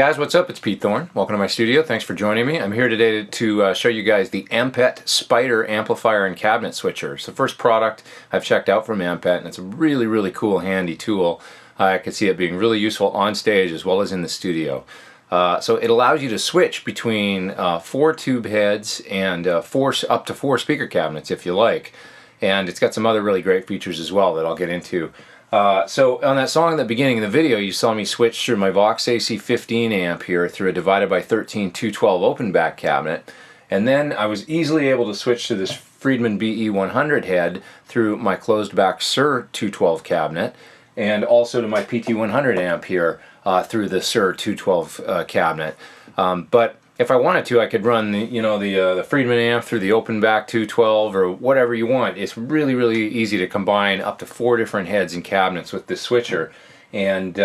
guys, what's up? It's Pete Thorn. Welcome to my studio. Thanks for joining me. I'm here today to show you guys the Ampete Spyder amplifier and cabinet switcher. It's the first product I've checked out from Ampete, and it's a really cool, handy tool. I could see it being really useful on stage as well as in the studio. So it allows you to switch between 4 tube heads and up to 4 speaker cabinets if you like. And it's got some other really great features as well that I'll get into. So on that song at the beginning of the video, you saw me switch through my Vox AC15 amp here through a divided by 13 212 open back cabinet, and then I was easily able to switch to this Friedman BE100 head through my closed back SIR 212 cabinet, and also to my PT100 amp here through the SIR 212 cabinet. But if I wanted to, I could run the Friedman amp through the open back 212 or whatever you want. It's really easy to combine up to 4 different heads and cabinets with this switcher. And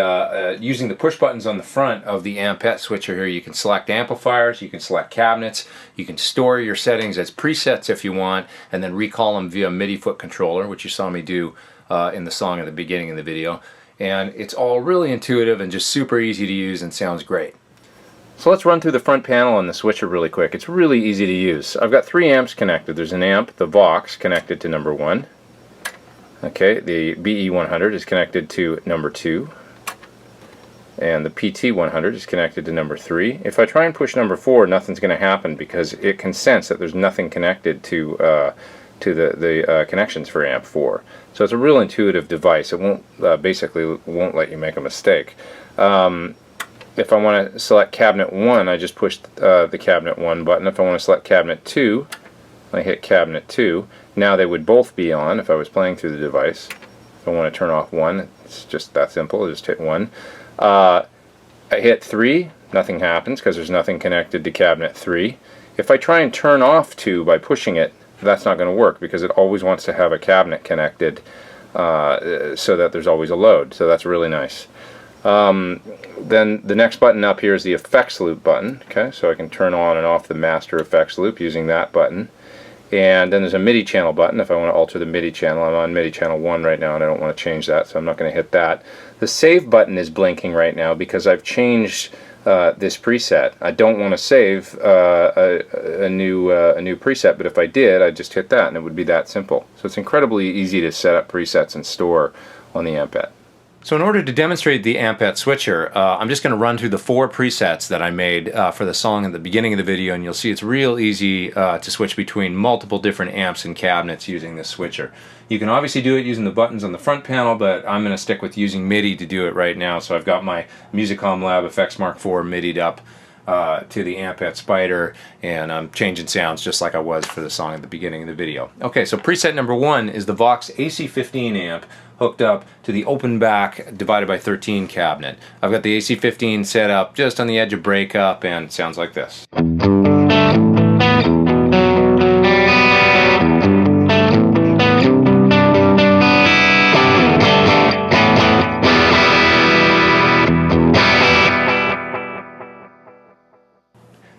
using the push buttons on the front of the Ampete switcher here, you can select amplifiers, you can select cabinets, you can store your settings as presets if you want, and then recall them via MIDI foot controller, which you saw me do in the song at the beginning of the video. And it's all really intuitive and just super easy to use and sounds great. So let's run through the front panel on the switcher really quick. It's really easy to use. I've got 3 amps connected. There's an amp, the Vox, connected to number 1. Okay, the BE100 is connected to number 2. And the PT100 is connected to number 3. If I try and push number 4, nothing's going to happen because it can sense that there's nothing connected to the connections for amp 4. So it's a real intuitive device. It won't basically won't let you make a mistake. If I want to select cabinet 1, I just push the cabinet 1 button. If I want to select cabinet 2, I hit cabinet 2. Now they would both be on if I was playing through the device. If I want to turn off 1, it's just that simple. I just hit 1. I hit 3, nothing happens because there's nothing connected to cabinet 3. If I try and turn off 2 by pushing it, that's not going to work because it always wants to have a cabinet connected so that there's always a load. So that's really nice. Then the next button up here is the effects loop button. Okay, so I can turn on and off the master effects loop using that button. And then there's a MIDI channel button if I want to alter the MIDI channel. I'm on MIDI channel 1 right now and I don't want to change that, so I'm not going to hit that. The save button is blinking right now because I've changed this preset. I don't want to save a new preset, but if I did, I'd just hit that and it would be that simple. So it's incredibly easy to set up presets and store on the Ampete. So in order to demonstrate the Ampete switcher, I'm just going to run through the 4 presets that I made for the song at the beginning of the video, and you'll see it's real easy to switch between multiple different amps and cabinets using this switcher. You can obviously do it using the buttons on the front panel, but I'm going to stick with using MIDI to do it right now. So I've got my Musicom Lab FX Mark IV MIDI'd up to the Ampete Spyder, and I'm changing sounds just like I was for the song at the beginning of the video. Okay, so preset number 1 is the Vox AC15 amp hooked up to the open back divided by 13 cabinet. I've got the AC15 set up just on the edge of breakup and it sounds like this.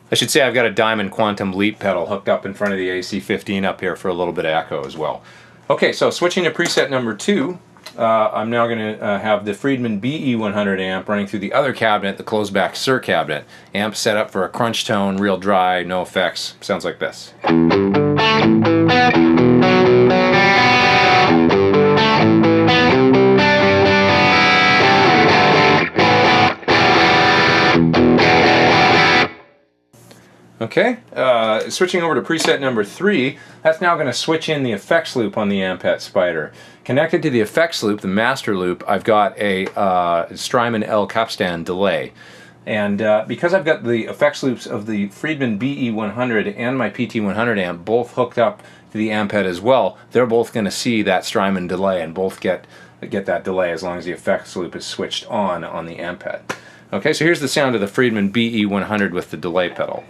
I should say I've got a Diamond Quantum Leap pedal hooked up in front of the AC15 up here for a little bit of echo as well. Okay, so switching to preset number 2, I'm now going to have the Friedman BE100 amp running through the other cabinet, the closed back SIR cabinet. Amp set up for a crunch tone, real dry, no effects. Sounds like this. Okay, switching over to preset number 3, that's now going to switch in the effects loop on the Ampete Spyder. Connected to the effects loop, the master loop, I've got a Strymon L capstan delay. And because I've got the effects loops of the Friedman BE100 and my PT100 amp both hooked up to the Ampete as well, they're both going to see that Strymon delay and both get that delay as long as the effects loop is switched on the Ampete. Okay, so here's the sound of the Friedman BE100 with the delay pedal.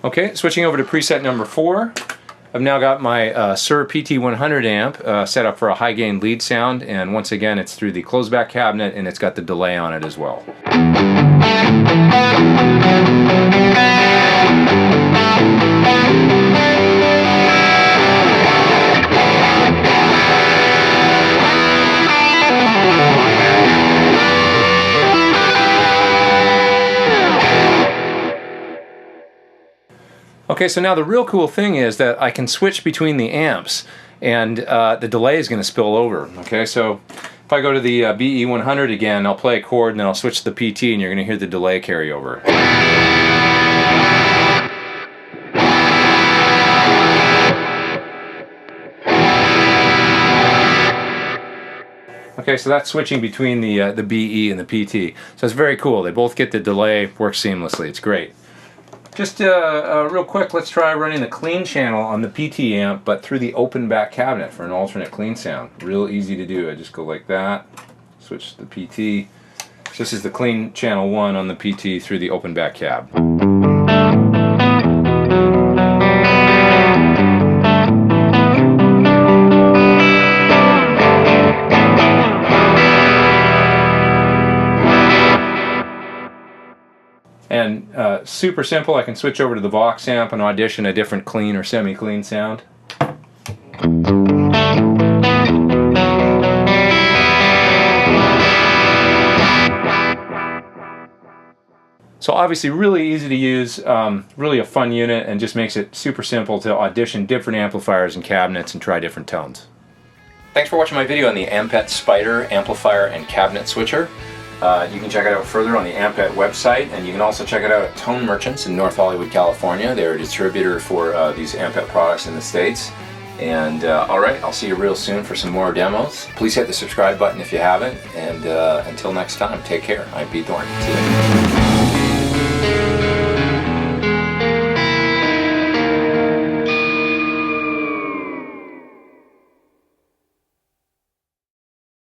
Okay, switching over to preset number 4. I've now got my SIR PT100 amp set up for a high gain lead sound, and once again it's through the closed back cabinet and it's got the delay on it as well. Okay, so now the real cool thing is that I can switch between the amps, and the delay is going to spill over. Okay, so if I go to the BE100 again, I'll play a chord and then I'll switch to the PT, and you're going to hear the delay carry over. Okay, so that's switching between the BE and the PT. So it's very cool. They both get the delay, work seamlessly. It's great. Just real quick, let's try running the clean channel on the PT amp, but through the open back cabinet for an alternate clean sound. Real easy to do. I just go like that, switch to the PT. So this is the clean channel 1 on the PT through the open back cab. And super simple, I can switch over to the Vox amp and audition a different clean or semi-clean sound. So obviously really easy to use, really a fun unit, and just makes it super simple to audition different amplifiers and cabinets and try different tones. Thanks for watching my video on the Ampete Spyder amplifier and cabinet switcher. You can check it out further on the Ampete website, and you can also check it out at Tone Merchants in North Hollywood, California. They're a distributor for these Ampete products in the States. And alright, I'll see you real soon for some more demos. Please hit the subscribe button if you haven't, and until next time, take care. I'm Pete Thorn. See you.